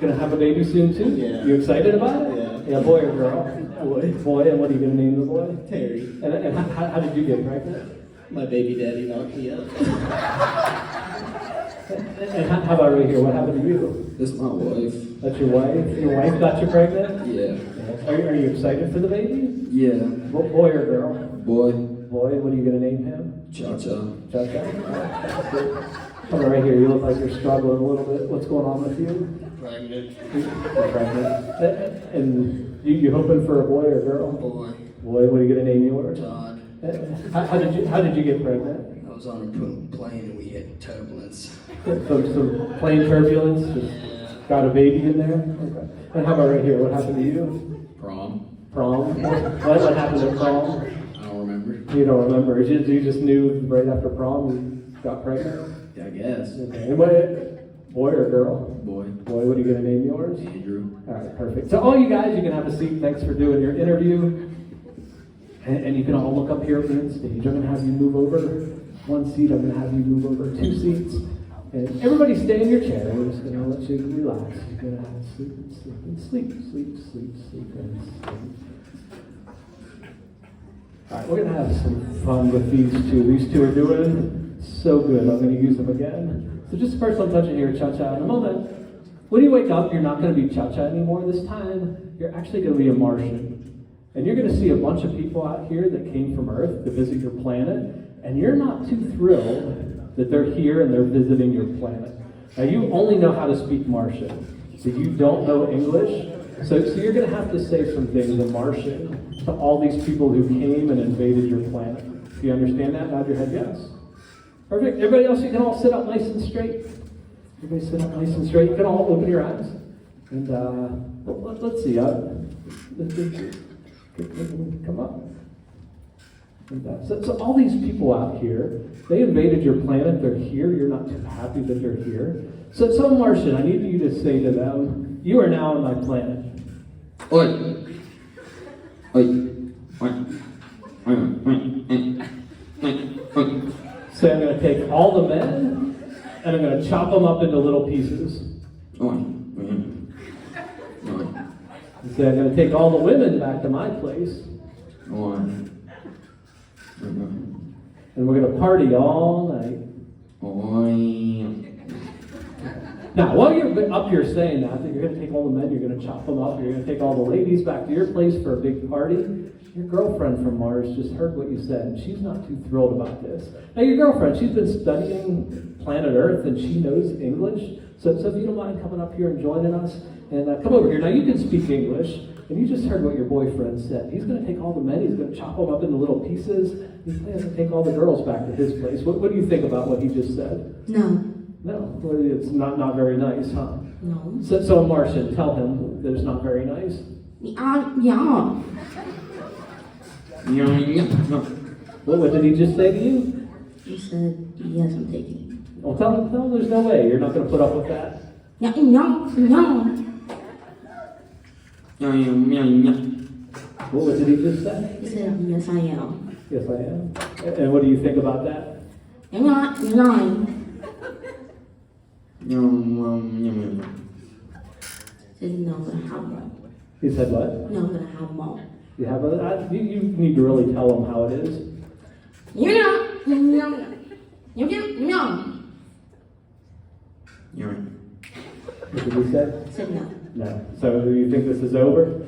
gonna have a baby soon too? Yeah. You excited about it? Yeah. Boy or girl? Boy. Boy, and what are you gonna name the boy? Terry. And how did you get pregnant? My baby daddy knocked me up. And how about right here? What happened to you? This is my wife. That's your wife? Your wife got you pregnant? Yeah. Are you excited for the baby? Yeah. Boy or girl? Boy. Boy, what are you gonna name him? Cha-cha. Cha-cha. Come right here. You look like you're struggling a little bit. What's going on with you? Pregnant. You're pregnant. And you hoping for a boy or a girl? Boy. Boy, what are you gonna name yours? Todd. How did you get pregnant? I was on a plane and we hit turbulence. Some plane turbulence. Just got a baby in there. Okay. And how about right here? What happened to you? Prom. Prom. What happened at prom? I don't remember. You don't remember? You just knew right after prom you got pregnant? Yeah, I guess. Okay. And boy or girl? Boy. Boy, what are you going to name yours? Andrew. All right, perfect. So all you guys, you can have a seat. Thanks for doing your interview. And you can all look up here at the stage. I'm going to have you move over one seat. I'm going to have you move over 2 seats. And everybody stay in your chair. We're just going to let you relax. You're going to have sleep and sleep and sleep, sleep, sleep, sleep, and sleep. All right, we're going to have some fun with these two. These two are doing so good. I'm going to use them again. So just first I'm touching your cha-cha in a moment. When you wake up, you're not going to be cha-cha anymore. This time, you're actually going to be a Martian. And you're going to see a bunch of people out here that came from Earth to visit your planet. And you're not too thrilled that they're here and they're visiting your planet. Now, you only know how to speak Martian. So you don't know English. So you're going to have to say some things in Martian to all these people who came and invaded your planet. Do you understand that? Nod your head yes. Perfect. Everybody else, you can all sit up nice and straight. Everybody sit up nice and straight. You can all open your eyes. And let's see. Come up. And, so all these people out here, they invaded your planet. They're here. You're not too happy that they're here. So Martian, I need you to say to them, you are now on my planet. Oi. Oi. Oi. So I'm going to take all the men and I'm going to chop them up into little pieces. So I'm going to take all the women back to my place. And we're going to party all night. Now, while you're up here saying that you're going to take all the men, you're going to chop them up, you're going to take all the ladies back to your place for a big party, your girlfriend from Mars just heard what you said, and she's not too thrilled about this. Now, your girlfriend, she's been studying planet Earth, and she knows English. So if you don't mind coming up here and joining us, and come over here. Now, you can speak English, and you just heard what your boyfriend said. He's going to take all the men, he's going to chop them up into little pieces. He plans to take all the girls back to his place. What do you think about what he just said? No. No, well, it's not very nice, huh? No. So Martian, tell him that it's not very nice. Yeah. What did he just say to you? He said, yes, I'm taking it. Well, tell him there's no way. You're not going to put up with that. No. What did he just say? He said, yes, I am. Yes, I am. And what do you think about that? You're lying. He said, no, I'm going to have more. He said what? No, I'm going to have more. You need to really tell him how it is. What did he say? He said, no. No. So do you think this is over?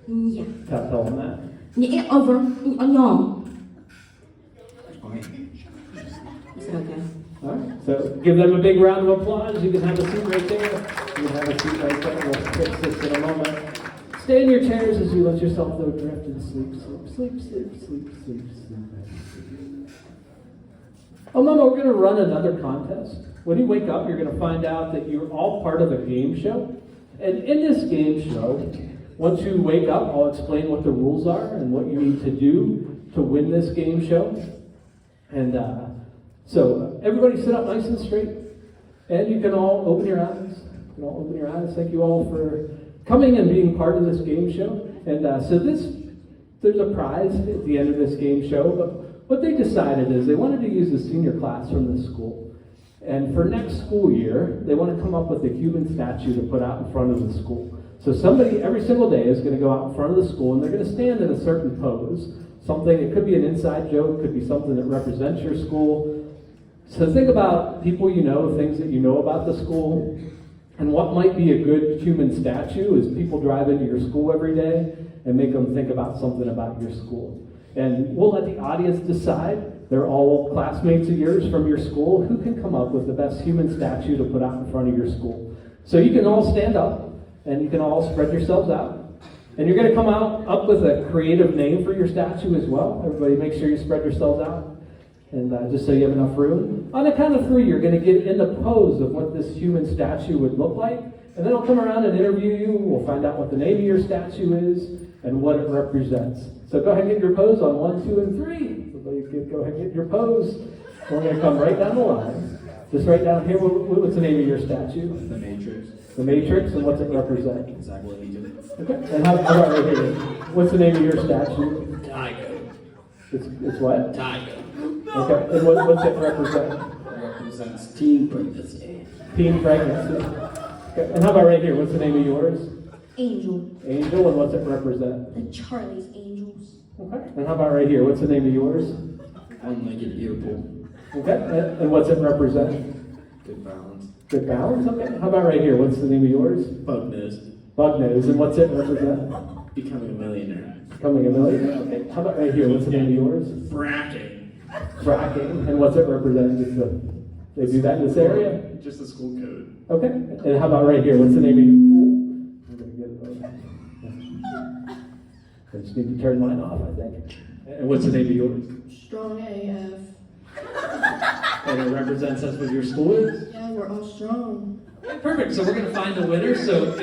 Yeah. Tell him that. Yeah, over. No. He said, okay. All right. So give them a big round of applause. You can have a seat right there. You can have a seat right there. We'll fix this in a moment. Stay in your chairs as you let yourself go drift and sleep. Oh, Mama, we're going to run another contest. When you wake up, you're going to find out that you're all part of a game show. And in this game show, once you wake up, I'll explain what the rules are and what you need to do to win this game show. And so everybody sit up nice and straight. And you can all open your eyes. Thank you all for coming and being part of this game show. And there's a prize at the end of this game show. But what they decided is they wanted to use the senior class from the school. And for next school year, they want to come up with a human statue to put out in front of the school. So somebody every single day is going to go out in front of the school and they're going to stand in a certain pose. It could be an inside joke, it could be something that represents your school. So think about people you know, things that you know about the school. And what might be a good human statue is people drive into your school every day and make them think about something about your school. And we'll let the audience decide. They're all classmates of yours from your school. Who can come up with the best human statue to put out in front of your school? So you can all stand up and you can all spread yourselves out. And you're going to come up with a creative name for your statue as well. Everybody make sure you spread yourselves out. And just so you have enough room. On the count of 3, you're going to get in the pose of what this human statue would look like. And then I'll come around and interview you. We'll find out what the name of your statue is and what it represents. So go ahead and get your pose on 1, 2, and 3. Everybody go ahead and get your pose. We're going to come right down the line. Just right down here. What's the name of your statue? The Matrix. The Matrix, and what's it represent? Exactly what he did. Okay. And how about right here? What's the name of your statue? Tiger. It's what? Tiger. Okay. And what's it represent? Represents teen pregnancy. Teen pregnancy. Okay. And how about right here? What's the name of yours? Angel. Angel, and what's it represent? The Charlie's Angels. Okay. And how about right here? What's the name of yours? One-legged earful. Okay. And what's it represent? Good balance. Good balance? Okay. How about right here? What's the name of yours? Bug nose. Bug nose. And what's it represent? Becoming a millionaire. Becoming a millionaire? Okay. How about right here? What's the name of yours? Fracking. Fracking. And what's it represent? They do that in this area? Just the school code. Okay. And how about right here? What's the name of your... I'm going to get it over. I just need to turn mine off, I think. And what's the name of yours? Strong AF. And it represents us with your school is? Yeah, we're all strong. Perfect. So we're going to find the winner. So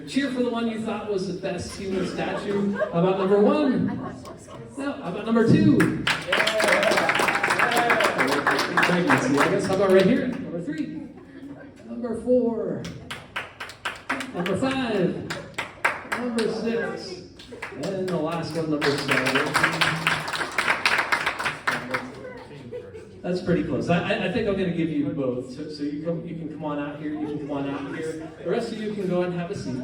cheer for the one you thought was the best human statue. How about number 1? No. How about number 2? Pregnancy, I guess. How about right here? Number 3. Number 4. Number 5. Number 6. And the last one, number 7. That's pretty close. I think I'm going to give you both. So you can come on out here. You can come on out here. The rest of you can go ahead and have a seat.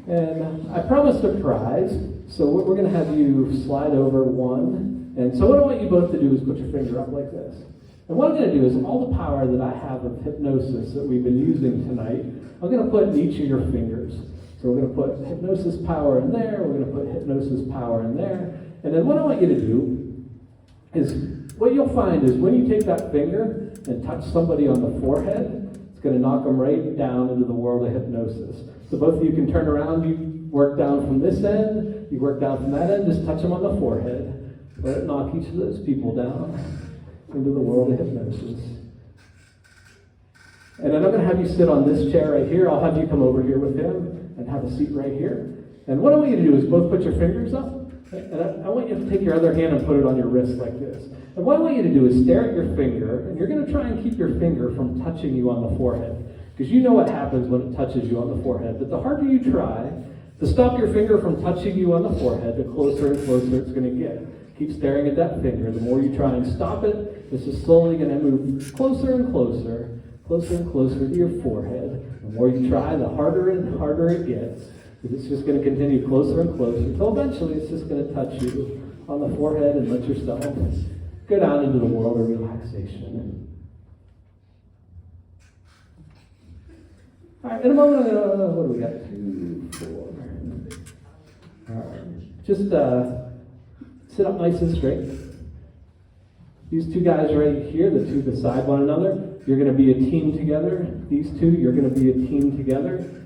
And I promised a prize, so we're going to have you slide over one. And so what I want you both to do is put your finger up like this. And what I'm going to do is all the power that I have of hypnosis that we've been using tonight, I'm going to put in each of your fingers. So we're going to put hypnosis power in there. We're going to put hypnosis power in there. And then what I want you to do is, what you'll find is when you take that finger and touch somebody on the forehead, it's going to knock them right down into the world of hypnosis. So both of you can turn around, you work down from this end, you work down from that end, just touch them on the forehead. Let it knock each of those people down into the world of hypnosis. And then I'm going to have you sit on this chair right here. I'll have you come over here with him and have a seat right here. And what I want you to do is both put your fingers up. And I want you to take your other hand and put it on your wrist like this. And what I want you to do is stare at your finger, and you're going to try and keep your finger from touching you on the forehead. Because you know what happens when it touches you on the forehead. But the harder you try to stop your finger from touching you on the forehead, the closer and closer it's going to get. Keep staring at that finger. The more you try and stop it, this is slowly going to move closer and closer to your forehead. The more you try, the harder and harder it gets. It's just going to continue closer and closer until eventually it's just going to touch you on the forehead and let yourself go down into the world of relaxation. All right, in a moment, what do we got? 2, 4. All right, just sit up nice and straight. These two guys right here, the two beside one another, you're going to be a team together. These two, you're going to be a team together.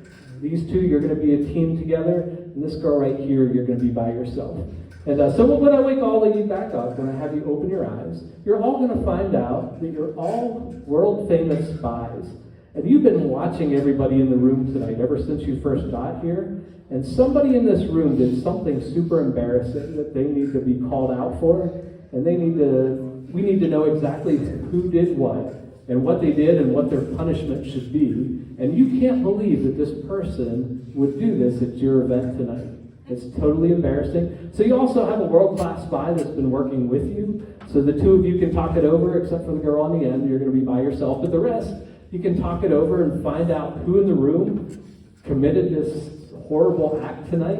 These two, you're going to be a team together. And this girl right here, you're going to be by yourself. And so when I wake all of you back up, when I have you open your eyes, you're all going to find out that you're all world-famous spies. And you've been watching everybody in the room tonight ever since you first got here. And somebody in this room did something super embarrassing that they need to be called out for. And we need to know exactly who did what and what they did and what their punishment should be. And you can't believe that this person would do this at your event tonight. It's totally embarrassing. So you also have a world-class spy that's been working with you. So the two of you can talk it over, except for the girl on the end. You're going to be by yourself. But the rest, you can talk it over and find out who in the room committed this horrible act tonight.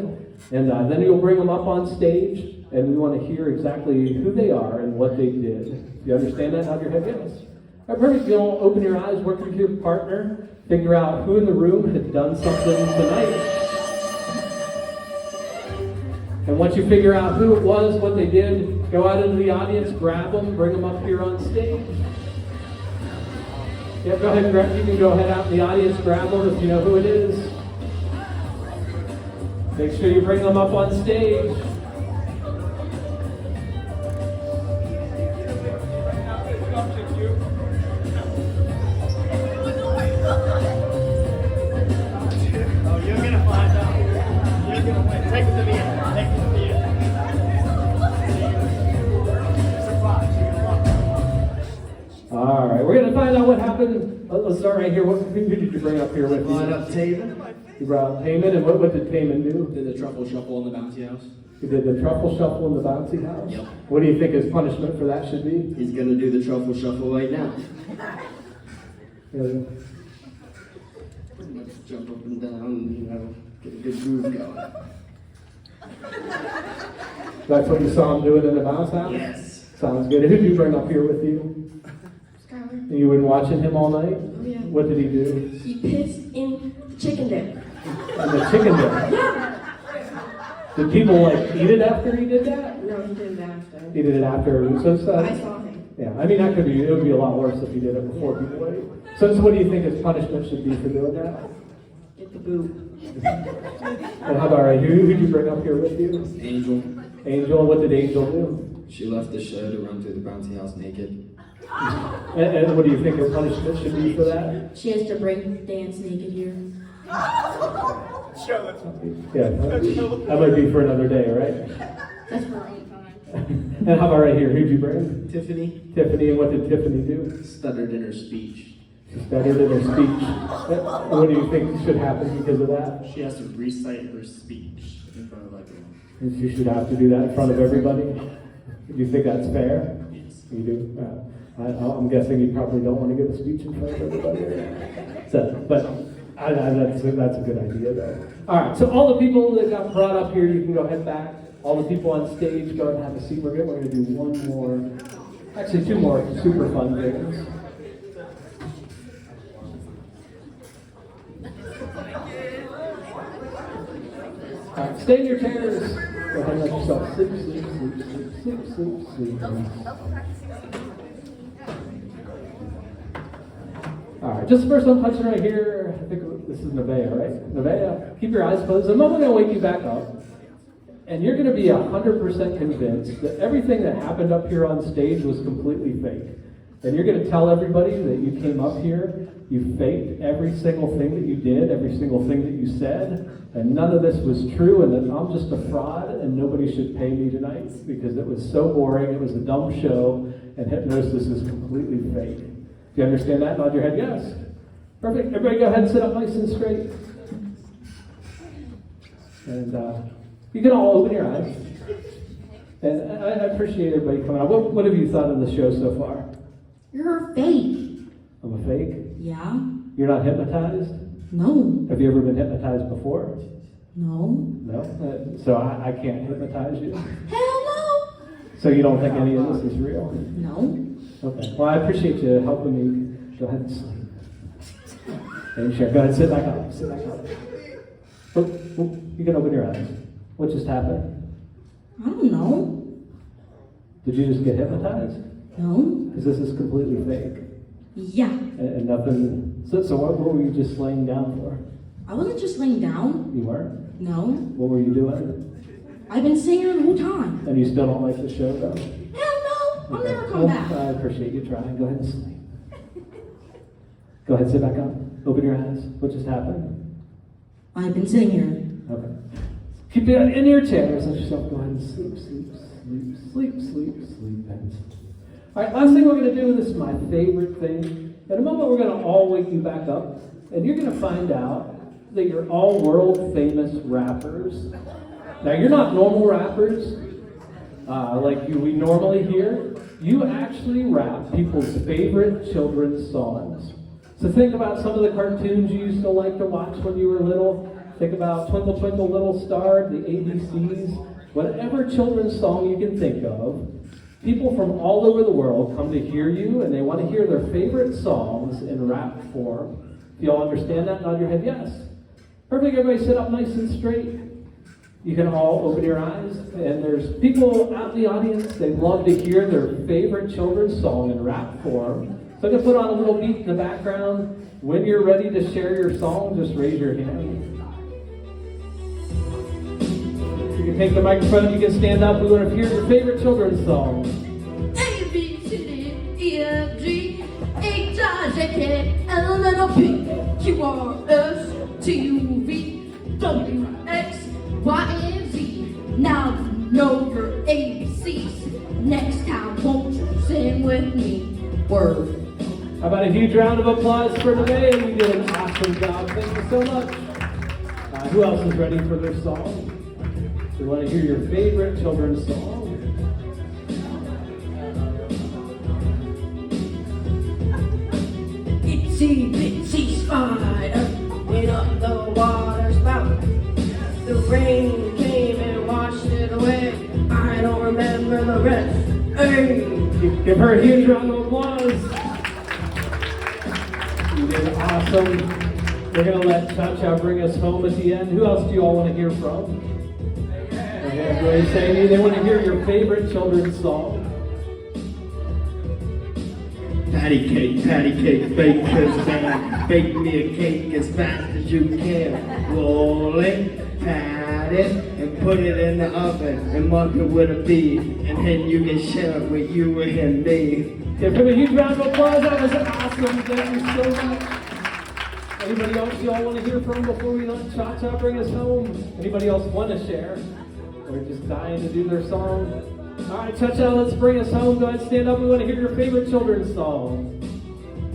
And then you'll bring them up on stage, and we want to hear exactly who they are and what they did. You understand that? Nod your head, yes. All right, perfect. You'll open your eyes, work with your partner, figure out who in the room had done something tonight. And once you figure out who it was, what they did, go out into the audience, grab them, bring them up here on stage. Yeah, go ahead and grab. You can go ahead out in the audience, grab them if you know who it is. Make sure you bring them up on stage. All right, we're going to find out what happened. Let's start right here. Who did you bring up here with you? Brought up Taven. You brought Payman, and what did Payman do? Did the truffle shuffle in the bouncy house. He did the truffle shuffle in the bouncy house? Yep. What do you think his punishment for that should be? He's going to do the truffle shuffle right now. Yeah. Pretty much jump up and down, get a good groove going. That's what you saw him doing in the bounce house? Yes. Sounds good. Who did you bring up here with you? Skylar. And you been watching him all night? Oh, yeah. What did he do? He pissed in the chicken dip. In the chicken dip? Yeah. Did people eat it after he did that? No, he did it after. He did it after Russo said? I saw him. Yeah, I mean, it would be a lot worse if he did it before people ate. So what do you think his punishment should be for doing that? Get the boot. And how about right here? Who did you bring up here with you? Angel. Angel, what did Angel do? She left the show to run through the bouncy house naked. And what do you think her punishment should be for that? She has to break dance naked here. Yeah, that might be for another day, right? That's for all time. And how about right here? Who'd you bring? Tiffany Tiffany, and what did Tiffany do? stuttered in her speech. She stuttered in her speech. And what do you think should happen because of that? She has to recite her speech in front of everyone. And she should have to do that in front of everybody. Do you think that's fair? Yes. You do? I'm guessing you probably don't want to give a speech in front of everybody. That's a good idea, though. All right, so all the people that got brought up here, you can go ahead back. All the people on stage, go ahead and have a seat. We're going to do one more, actually two more super fun things. All right, stay in your chairs. Go ahead and let yourself sleep, sleep, sleep, sleep, sleep, sleep, sleep. All right, just the first one punching right here. I think this is Nevaeh, right? Nevaeh, keep your eyes closed. The moment I'm going to wake you back up, and you're going to be 100% convinced that everything that happened up here on stage was completely fake. And you're going to tell everybody that you came up here, you faked every single thing that you did, every single thing that you said, and none of this was true, and that I'm just a fraud, and nobody should pay me tonight because it was so boring, it was a dumb show, and hypnosis is completely fake. Do you understand that? Nod your head, yes. Perfect. Everybody go ahead and sit up nice and straight. And you can all open your eyes. And I appreciate everybody coming out. What have you thought of the show so far? You're fake. I'm a fake? Yeah. You're not hypnotized? No. Have you ever been hypnotized before? No. No? So I can't hypnotize you? Hell no. So you don't think any of this is real? No. Okay. Well, I appreciate you helping me. Go ahead and sleep. And sure. Go ahead, sit back up. Sit back up. Oh, you can open your eyes. What just happened? I don't know. Did you just get hypnotized? No. Because this is completely fake. Yeah. And nothing. So what were you just laying down for? I wasn't just laying down. You weren't? No. What were you doing? I've been singing the whole time. And you still don't like the show, though? Hell no. I'll Okay. never come Well, back. I appreciate you trying. Go ahead and sleep. Go ahead, sit back up. Open your eyes. What just happened? I've been sitting here. Okay. Keep it in your chairs. Let yourself go ahead and sleep, sleep, sleep, sleep, sleep, sleep, and sleep. All right, last thing we're going to do, this is my favorite thing. In a moment, we're going to all wake you back up, and you're going to find out that you're all world-famous rappers. Now, you're not normal rappers like we normally hear. You actually rap people's favorite children's songs. So think about some of the cartoons you used to like to watch when you were little. Think about Twinkle Twinkle Little Star, the ABCs, whatever children's song you can think of. People from all over the world come to hear you, and they want to hear their favorite songs in rap form. If you all understand that, nod your head yes. Perfect, everybody sit up nice and straight. You can all open your eyes, and there's people out in the audience, they love to hear their favorite children's song in rap form. So I'm going to put on a little beat in the background. When you're ready to share your song, just raise your hand. You can take the microphone, you can stand up. We want to hear your favorite children's song. A, B, C, D, E, F, G, H, I, J, K, L, M, N, O, P, Q, R, S, T, U, V, W, X, Y, and Z. Now you know your ABCs. Next time, won't you sing with me? Word. How about a huge round of applause for today? You did an awesome job. Thank you so much. Who else is ready for their song? We want to hear your favorite children's song. Itsy bitsy spider went up the water spout. The rain came and washed it away. I don't remember the rest. Hey! Give her a huge round of applause. You did awesome. We're going to let Cha-Cha bring us home at the end. Who else do you all want to hear from? Everybody saying they want to hear your favorite children's song. Patty cake, bake this down. Bake me a cake as fast as you can. Roll it, pat it, and put it in the oven. And mark it with a B. And then you can share it with you and me. Give him a huge round of applause. That was awesome. Thank you so much. Anybody else you all want to hear from before we let Cha-Cha bring us home? Anybody else want to share? Or just dying to do their song? All right, Cha-Cha, let's bring us home. Go ahead, stand up. We want to hear your favorite children's song.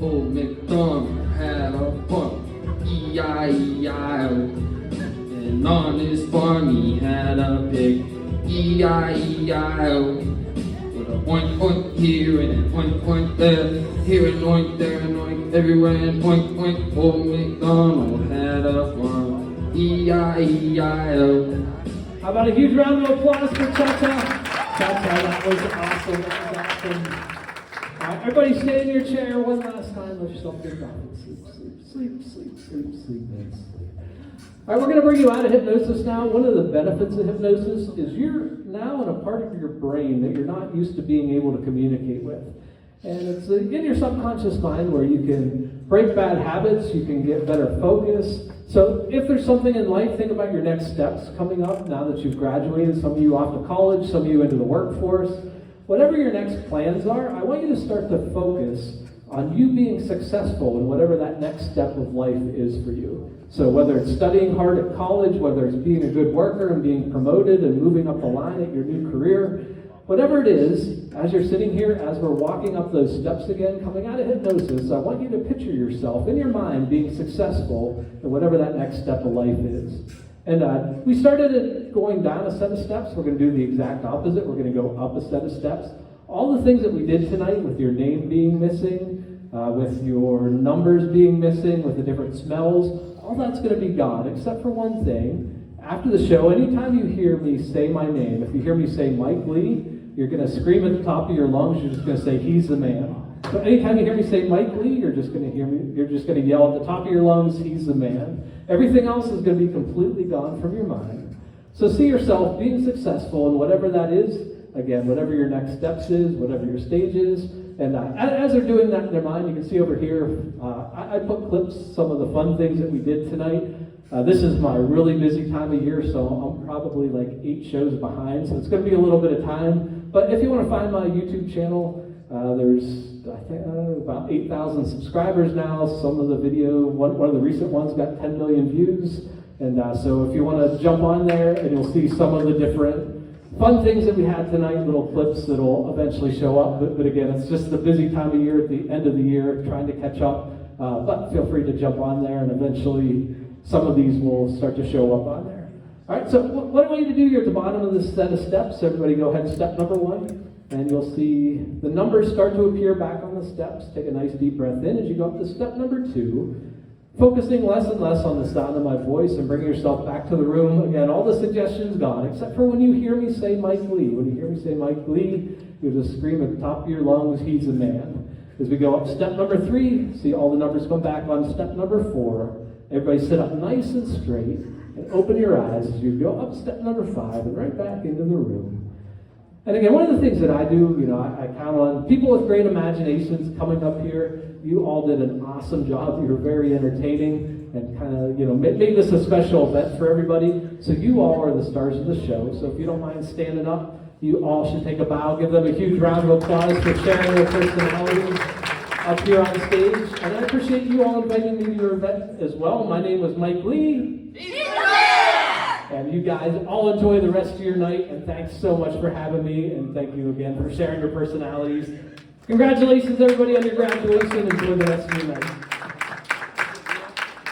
Old MacDonald had a farm, E-I-E-I-O. And on his farm he had a pig, E-I-E-I-O. With a oink oink here and an oink oink there. Here an oink, there an oink, everywhere and oink oink. Old MacDonald had a farm. E-I-E-I-O. How about a huge round of applause for Cha-Cha? Cha-Cha, that was awesome. That was awesome. All right, everybody stay in your chair one last time. Let yourself get down. Sleep, sleep, sleep, sleep, sleep, sleep, and sleep. All right, we're going to bring you out of hypnosis now. One of the benefits of hypnosis is you're now in a part of your brain that you're not used to being able to communicate with. And it's in your subconscious mind where you can break bad habits, you can get better focus. So if there's something in life, think about your next steps coming up now that you've graduated. Some of you off to college, some of you into the workforce. Whatever your next plans are, I want you to start to focus on you being successful in whatever that next step of life is for you. So whether it's studying hard at college, whether it's being a good worker and being promoted and moving up the line at your new career, whatever it is, as you're sitting here, as we're walking up those steps again, coming out of hypnosis, I want you to picture yourself in your mind being successful in whatever that next step of life is. And we started it going down a set of steps. We're going to do the exact opposite. We're going to go up a set of steps. All the things that we did tonight with your name being missing, with your numbers being missing, with the different smells, all that's going to be gone, except for one thing. After the show, anytime you hear me say my name, if you hear me say Mike Lee, you're going to scream at the top of your lungs. You're just going to say, he's the man. So anytime you hear me say Mike Lee, you're just going to yell at the top of your lungs, he's the man. Everything else is going to be completely gone from your mind. So see yourself being successful in whatever that is. Again, whatever your next steps is, whatever your stage is. And as they're doing that in their mind, you can see over here, I put clips, some of the fun things that we did tonight. This is my really busy time of year, so I'm probably like 8 shows behind, so it's going to be a little bit of time. But if you want to find my YouTube channel, there's I think about 8,000 subscribers now. Some of the video, one of the recent ones got 10 million views. And so if you want to jump on there, and you'll see some of the different fun things that we had tonight, little clips that'll eventually show up. But again, it's just the busy time of year at the end of the year, trying to catch up. But feel free to jump on there, and eventually some of these will start to show up on there. All right, so what I want you to do here at the bottom of this set of steps, everybody go ahead and step number 1. And you'll see the numbers start to appear back on the steps. Take a nice deep breath in as you go up to step number 2. Focusing less and less on the sound of my voice and bringing yourself back to the room. Again, all the suggestions gone, except for when you hear me say Mike Lee. When you hear me say Mike Lee, you just scream at the top of your lungs, he's a man. As we go up step number 3, see all the numbers come back on step number 4. Everybody sit up nice and straight and open your eyes as you go up step number 5 and right back into the room. And again, one of the things that I do, I count on people with great imaginations coming up here. You all did an awesome job. You were very entertaining and kind of, made this a special event for everybody. So you all are the stars of the show. So if you don't mind standing up, you all should take a bow. Give them a huge round of applause for sharing their personalities up here on stage. And I appreciate you all inviting me to your event as well. My name was Mike Lee. And you guys all enjoy the rest of your night, and thanks so much for having me, and thank you again for sharing your personalities. Congratulations, everybody, on your graduation. Enjoy the rest of your night.